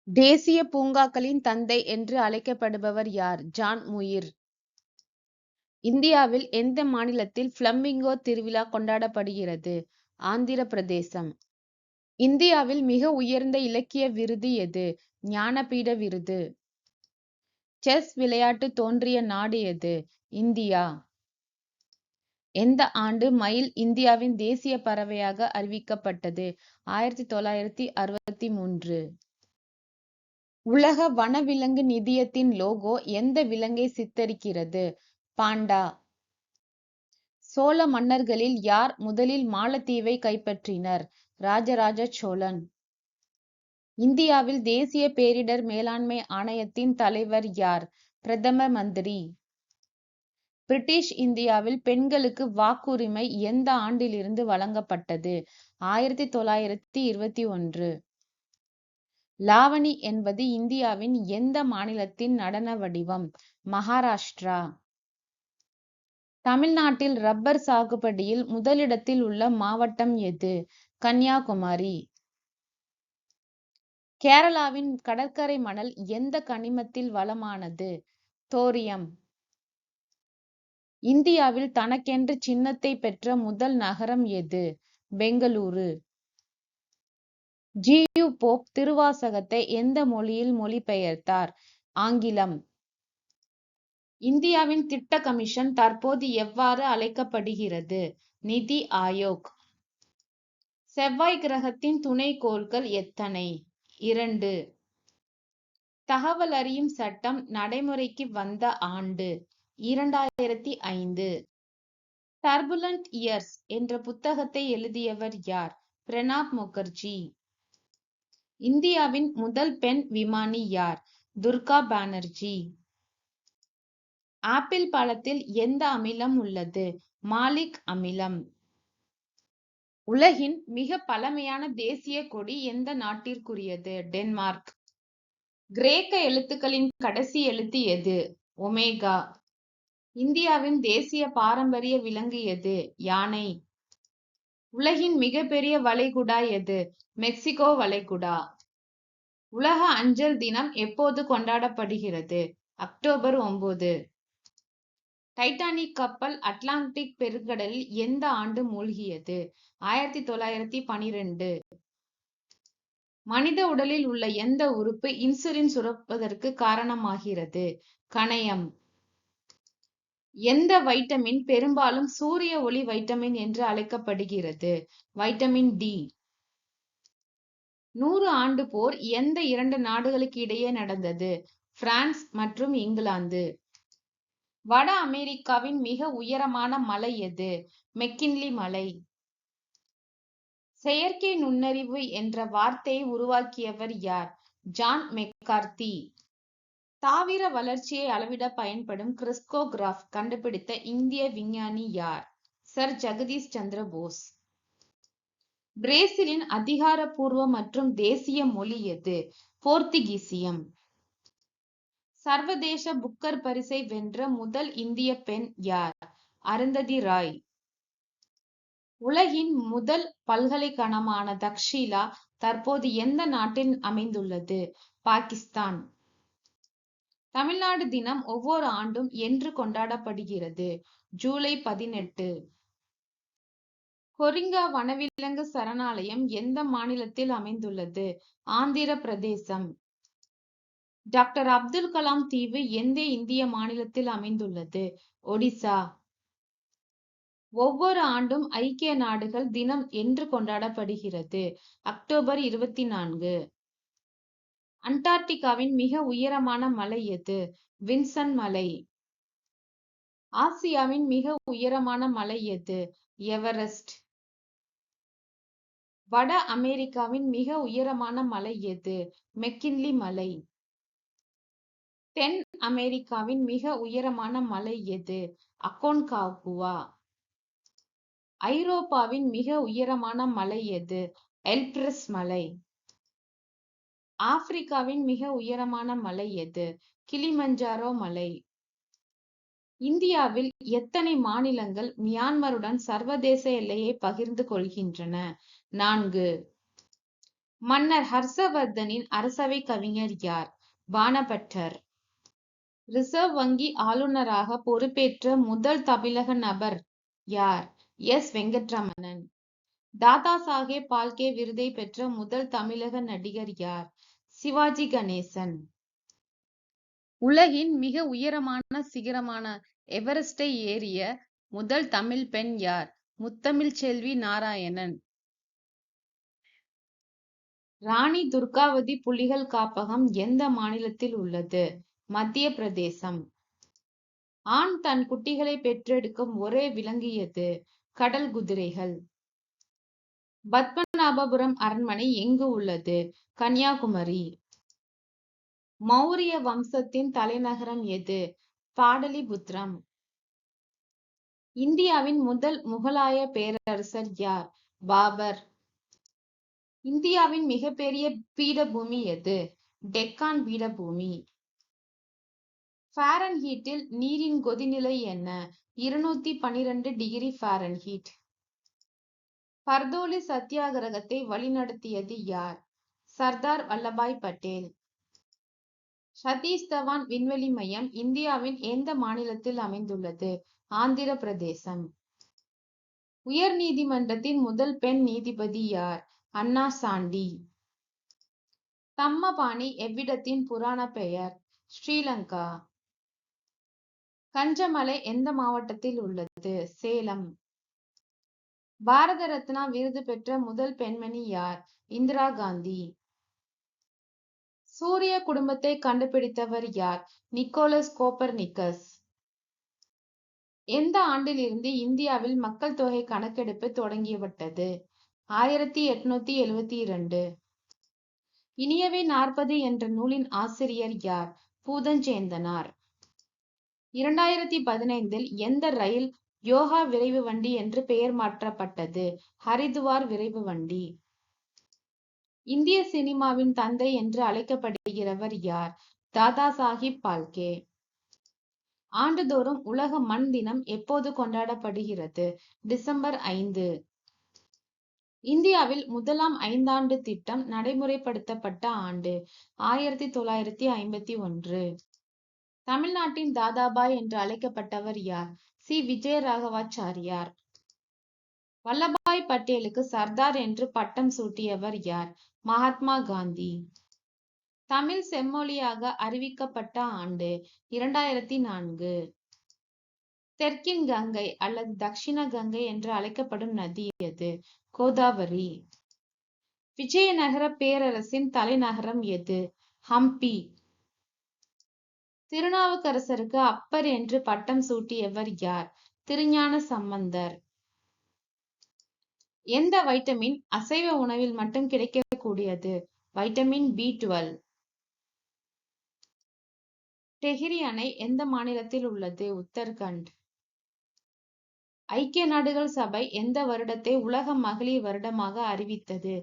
தேசிய பூங்காக்களின் தந்தை என்று அழைக்கப்படுபவர் யார்? ஜான் முயிர். இந்தியாவில் எந்த மாநிலத்தில் பிளமிங்கோ திருவிழா கொண்டாடப்படுகிறது? ஆந்திர பிரதேசம். இந்தியாவில் மிக உயர்ந்த இலக்கிய விருது எது? ஞானபீட விருது. செஸ் விளையாட்டு தோன்றிய நாடு எது? இந்தியா. எந்த ஆண்டு மயில் இந்தியாவின் தேசிய பறவையாக அறிவிக்கப்பட்டது? 1963. உலக வனவிலங்கு நிதியத்தின் லோகோ எந்த விலங்கை சித்தரிக்கிறது? பாண்டா. சோழ மன்னர்களில் யார் முதலில் மாலத்தீவை கைப்பற்றினர்? ராஜராஜ சோழன். இந்தியாவில் தேசிய பேரிடர் மேலாண்மை ஆணையத்தின் தலைவர் யார்? பிரதம மந்திரி. பிரிட்டிஷ் இந்தியாவில் பெண்களுக்கு வாக்குரிமை எந்த ஆண்டிலிருந்து வழங்கப்பட்டது? 1921. லாவணி என்பது இந்தியாவின் எந்த மாநிலத்தின் நடன வடிவம்? மகாராஷ்டிரா. தமிழ்நாட்டில் ரப்பர் சாகுபடியில் முதலிடத்தில் உள்ள மாவட்டம் எது? கன்னியாகுமரி. கேரளாவின் கடற்கரை மணல் எந்த கனிமத்தில் வளமானது? தோரியம். இந்தியாவில் தனக்கென்று சின்னத்தை பெற்ற முதல் நகரம் எது? பெங்களூரு. ஜி.யு. போப் திருவாசகத்தை எந்த மொழியில் மொழிபெயர்த்தார்? ஆங்கிலம். இந்தியாவின் திட்ட கமிஷன் தற்போது எவ்வாறு அழைக்கப்படுகிறது? நிதி ஆயோக். செவ்வாய் கிரகத்தின் துணைக்கோள்கள் எத்தனை? 2. தகவல் அறியும் சட்டம் நடைமுறைக்கு வந்த ஆண்டு? 2005. டர்புலண்ட் இயர்ஸ் என்ற புத்தகத்தை எழுதியவர் யார்? பிரணாப் முகர்ஜி. இந்தியாவின் முதல் பெண் விமானி யார்? துர்கா பானர்ஜி. ஆப்பிள் பழத்தில் எந்த அமிலம் உள்ளது? மாலிக் அமிலம். உலகின் மிக பழமையான தேசிய கொடி எந்த நாட்டிற்குரியது? டென்மார்க். கிரேக்க எழுத்துக்களின் கடைசி எழுத்து எது? ஒமேகா. இந்தியாவின் தேசிய பாரம்பரிய விலங்கு எது? யானை. உலகின் மிகப்பெரிய வளைகுடா எது? மெக்சிகோ வளைகுடா. உலக அஞ்சல் தினம் எப்போது கொண்டாடப்படுகிறது? அக்டோபர் 9. டைட்டானிக் கப்பல் அட்லாண்டிக் பெருங்கடலில் எந்த ஆண்டு மூழ்கியது? 1912. மனித உடலில் உள்ள எந்த உறுப்பு இன்சுலின் சுரப்பதற்கு காரணமாகிறது? கணையம். எந்த வைட்டமின் பெரும்பாலும் சூரிய ஒளி வைட்டமின் என்று அழைக்கப்படுகிறது? Vitamin D. 100 ஆண்டு போர் எந்த 2 நாடுகளுக்கு இடையே நடந்தது? பிரான்ஸ் மற்றும் இங்கிலாந்து. வட அமெரிக்காவின் மிக உயரமான மலை எது? மெக்கின்லி மலை. செயற்கை நுண்ணறிவு என்ற வார்த்தையை உருவாக்கியவர் யார்? John McCarthy. தாவர வளர்ச்சியை அளவிட பயன்படும் கிறிஸ்கோகிராஃப் கண்டுபிடித்த இந்திய விஞ்ஞானி யார்? சர் ஜெகதீஷ் சந்திர போஸ். பிரேசிலின் அதிகாரப்பூர்வ மற்றும் தேசிய மொழி எது? போர்த்துகீசியம். சர்வதேச புக்கர் பரிசை வென்ற முதல் இந்திய பெண் யார்? அருந்ததி ராய். உலகின் முதல் பல்கலைக்கழகமான தக்ஷிலா தற்போது எந்த நாட்டில் அமைந்துள்ளது? பாகிஸ்தான். தமிழ்நாடு தினம் ஒவ்வொரு ஆண்டும் என்று கொண்டாடப்படுகிறது? ஜூலை 18. கொரிங்கா வனவிலங்கு சரணாலயம் எந்த மாநிலத்தில் அமைந்துள்ளது? ஆந்திர பிரதேசம். டாக்டர் அப்துல் கலாம் தீவு எந்த இந்திய மாநிலத்தில் அமைந்துள்ளது? ஒடிசா. ஒவ்வொரு ஆண்டும் ஐக்கிய நாடுகள் தினம் என்று கொண்டாடப்படுகிறது? அக்டோபர் 24. அண்டார்டிகாவின் மிக உயரமான மலை எது? வின்சன் மலை. ஆசியாவின் மிக உயரமான மலை எது? எவரெஸ்ட். வட அமெரிக்காவின் மிக உயரமான மலை எது? மெக்கின்லி மலை. தென் அமெரிக்காவின் மிக உயரமான மலை எது? அக்கோன்காகுவா. ஐரோப்பாவின் மிக உயரமான மலை எது? எல்ப்ரஸ் மலை. ஆப்பிரிக்காவின் மிக உயரமான மலை எது? கிளிமஞ்சாரோ மலை. இந்தியாவில் எத்தனை மாநிலங்கள் மியான்மருடன் சர்வதேச எல்லையை பகிர்ந்து கொள்கின்றன? 4. மன்னர் ஹர்ஷவர்தனின் அரசவை கவிஞர் யார்? பாணபட்டர். ரிசர்வ் வங்கி ஆளுநராக பொறுப்பேற்ற முதல் தமிழக நபர் யார்? எஸ். வெங்கட்ரமணன். தாதா சாஹேப் பால்கே விருதை பெற்ற முதல் தமிழக நடிகர் யார்? சிவாஜி கணேசன். உலகின் மிக உயரமான சிகரமான எவரெஸ்டை ஏறிய முதல் தமிழ் பெண் யார்? முத்தமிழ்ச்செல்வி நாராயணன். ராணி துர்காவதி புலிகள் காப்பகம் எந்த மாநிலத்தில் உள்ளது? மத்திய பிரதேசம். ஆண் தன் குட்டிகளை பெற்றெடுக்கும் ஒரே விலங்கு எது? கடல் குதிரைகள். பத்மநாபபுரம் அரண்மனை எங்கு உள்ளது? கன்னியாகுமரி. மௌரிய வம்சத்தின் தலைநகரம் எது? பாடலிபுத்திரம். இந்தியாவின் முதல் முகலாய பேரரசர் யார்? பாபர். இந்தியாவின் மிகப்பெரிய பீடபூமி எது? டெக்கான் பீடபூமி. ஃபாரன்ஹீட்டில் நீரின் கொதிநிலை என்ன? 212 டிகிரி ஃபாரன்ஹீட். பர்தோலி சத்தியாகிரகத்தை வழிநடத்தியது யார்? சர்தார் வல்லபாய் பட்டேல். சதீஷ் தவான் விண்வெளி மையம் இந்தியாவின் எந்த மாநிலத்தில் அமைந்துள்ளது? ஆந்திர பிரதேசம். உயர் நீதிமன்றத்தின் முதல் பெண் நீதிபதி யார்? அண்ணா சாண்டி. தம்மபாணி எவ்விடத்தின் புராண பெயர்? ஸ்ரீலங்கா. கஞ்சமலை எந்த மாவட்டத்தில் உள்ளது? சேலம். பாரத ரத்னா விருது பெற்ற முதல் பெண்மணி யார்? இந்திரா காந்தி. சூரிய குடும்பத்தை கண்டுபிடித்தவர் யார்? Nicholas Copernicus. எந்த ஆண்டிலிருந்து இந்தியாவில் மக்கள் தொகை கணக்கெடுப்பு தொடங்கிவிட்டது? 1872. இனியவை 40 என்ற நூலின் ஆசிரியர் யார்? பூதஞ்சேந்தனார். 2015 எந்த ரயில் யோகா விரைவு வண்டி என்று பெயர் மாற்றப்பட்டது? ஹரிதுவார் விரைவு வண்டி. இந்திய சினிமாவின் தந்தை என்று அழைக்கப்படுகிறவர் யார்? தாதா சாஹிப் பால்கே. ஆண்டுதோறும் உலக மண் தினம் எப்போது கொண்டாடப்படுகிறது? டிசம்பர் 5. இந்தியாவில் முதலாம் ஐந்தாண்டு திட்டம் நடைமுறைப்படுத்தப்பட்ட ஆண்டு? 1951. தமிழ்நாட்டின் தாதாபாய் என்று அழைக்கப்பட்டவர் யார்? சி. விஜயராகவாச்சாரியார். வல்லபாய் பட்டேலுக்கு சர்தார் என்று பட்டம் சூட்டியவர் யார்? மகாத்மா காந்தி. தமிழ் செம்மொழியாக அறிவிக்கப்பட்ட ஆண்டு? 2004. தெற்கின் கங்கை அல்லது தக்ஷிண கங்கை என்று அழைக்கப்படும் நதி எது? கோதாவரி. விஜயநகர பேரரசின் தலைநகரம் எது? ஹம்பி. திருநாவுக்கரசருக்கு அப்பர் என்று பட்டம் சூட்டியவர் யார்? திருஞான சம்பந்தர். எந்த வைட்டமின் அசைவ உணவில் மட்டும் கிடைக்கக்கூடியது? Vitamin B12. டெஹ்ரி அணை எந்த மாநிலத்தில் உள்ளது? உத்தரகண்ட். ஐக்கிய நாடுகள் சபை எந்த வருடத்தை உலக மகளிர் வருடமாக அறிவித்தது?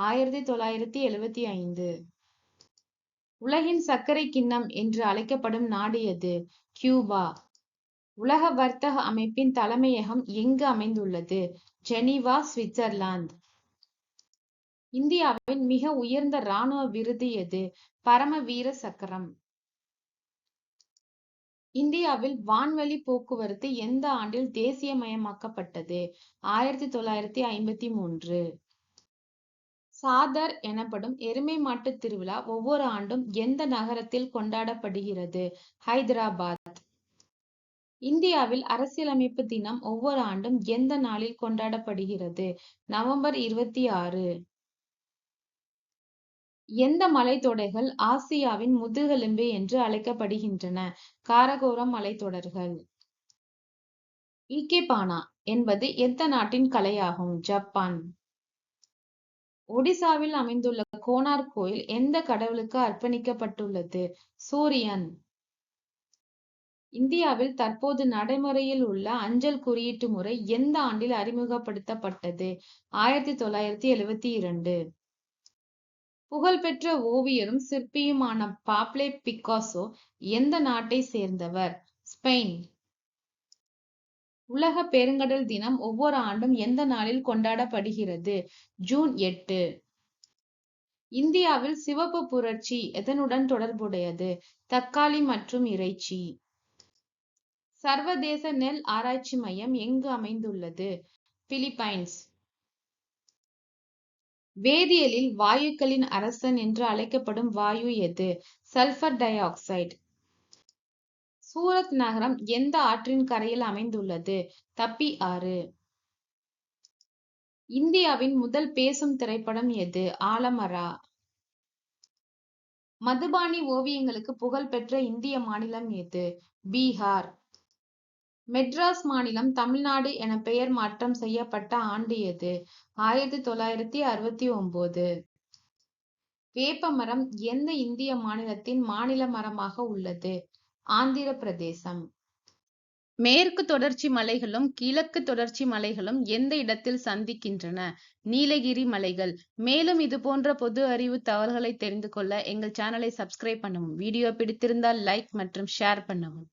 1975. உலகின் சர்க்கரை கிண்ணம் என்று அழைக்கப்படும் நாடு எது? கியூபா. உலக வர்த்தக அமைப்பின் தலைமையகம் எங்கு அமைந்துள்ளது? Geneva, Switzerland. இந்தியாவின் மிக உயர்ந்த இராணுவ விருது எது? பரமவீர சக்கரம். இந்தியாவில் வான்வழி போக்குவரத்து எந்த ஆண்டில் தேசியமயமாக்கப்பட்டது? 1953. சாதர் எனப்படும் எருமை மாட்டு திருவிழா ஒவ்வொரு ஆண்டும் எந்த நகரத்தில் கொண்டாடப்படுகிறது? ஹைதராபாத். இந்தியாவில் அரசியலமைப்பு தினம் ஒவ்வொரு ஆண்டும் எந்த நாளில் கொண்டாடப்படுகிறது? நவம்பர் 26. எந்த மலைத்தொடர்கள் ஆசியாவின் முதுகெலும்பு என்று அழைக்கப்படுகின்றன? காரகோரம் மலைத்தொடர்கள். ஈகேபானா என்பது எந்த நாட்டின் கலையாகும்? ஜப்பான். ஒடிசாவில் அமைந்துள்ள கோனார்க் கோயில் எந்த கடவுளுக்கு அர்ப்பணிக்கப்பட்டுள்ளது? சூரியன். இந்தியாவில் தற்போது நடைமுறையில் உள்ள அஞ்சல் குறியீட்டு முறை எந்த ஆண்டில் அறிமுகப்படுத்தப்பட்டது? 1972. புகழ்பெற்ற ஓவியரும் சிற்பியுமான பாப்லே பிக்காசோ எந்த நாட்டை சேர்ந்தவர்? ஸ்பெயின். உலக பெருங்கடல் தினம் ஒவ்வொரு ஆண்டும் எந்த நாளில் கொண்டாடப்படுகிறது? ஜூன் 8. இந்தியாவில் சிவப்பு புரட்சி எதனுடன் தொடர்புடையது? தக்காளி மற்றும் இறைச்சி. சர்வதேச நெல் ஆராய்ச்சி மையம் எங்கு அமைந்துள்ளது? பிலிப்பைன்ஸ். வேதியியலில் வாயுக்களின் அரசன் என்று அழைக்கப்படும் வாயு எது? Sulphur di oxide. சூரத் நகரம் எந்த ஆற்றின் கரையில் அமைந்துள்ளது? தப்பி ஆறு. இந்தியாவின் முதல் பேசும் திரைப்படம் எது? ஆலமரா. மதுபானி ஓவியங்களுக்கு புகழ் பெற்ற இந்திய மாநிலம் எது? பீகார். மெட்ராஸ் மாநிலம் தமிழ்நாடு என பெயர் மாற்றம் செய்யப்பட்ட ஆண்டு எது? 1969. வேப்பமரம் எந்த இந்திய மாநிலத்தின் மாநில மரமாக உள்ளது? ஆந்திர பிரதேசம். மேற்கு தொடர்ச்சி மலைகளும் கிழக்கு தொடர்ச்சி மலைகளும் எந்த இடத்தில் சந்திக்கின்றன? நீலகிரி மலைகள். மேலும் இது போன்ற பொது அறிவு தகவல்களை தெரிந்து கொள்ள எங்கள் சேனலை சப்ஸ்கிரைப் பண்ணவும். வீடியோ பிடித்திருந்தால் லைக் மற்றும் ஷேர் பண்ணவும்.